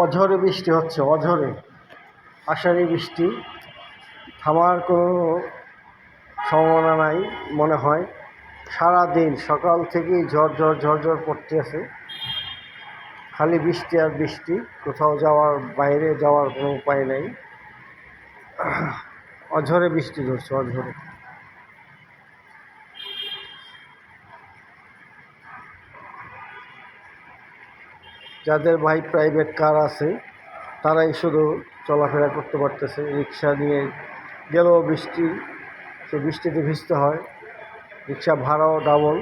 অঝরে বৃষ্টি হচ্ছে, অঝরে আষাঢ়ি বৃষ্টি, থামার কোনো সম্ভাবনা নাই মনে হয়। সারা দিন সকাল থেকেই ঝড় পড়তে আছে, খালি বৃষ্টি আর বৃষ্টি, কোথাও যাওয়ার, বাইরে যাওয়ার কোনো উপায় নেই। অঝরে বৃষ্টি ধরছে, অঝরে। যাদের ভাই প্রাইভেট কার আছে তারাই শুধু চলাফেরা করতে পারতেছে, রিক্সা নিয়ে গেলেও বৃষ্টি, সে বৃষ্টিতে ভিজতে হয়, রিক্সা ভাড়াও ডাবল।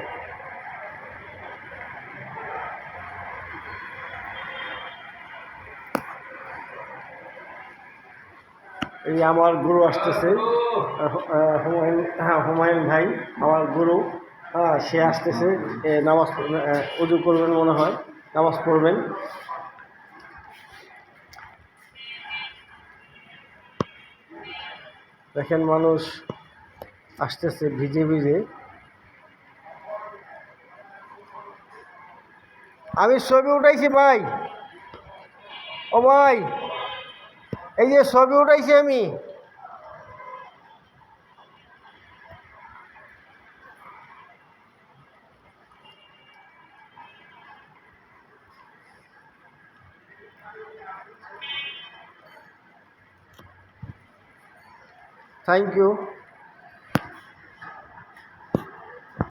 এই আমার গুরু আসতেছে, হুমায়ুন ভাই, আমার গুরু, সে আসতেছে, নামাজ উজু করবেন মনে হয়, নামাজ পড়বেন। দেখেন মানুষ আসতেছে ভিজে ভিজে। আমি ছবি উঠাইছি ভাই, ও ভাই, এই যে ছবি উঠাইছি আমি। Thank you.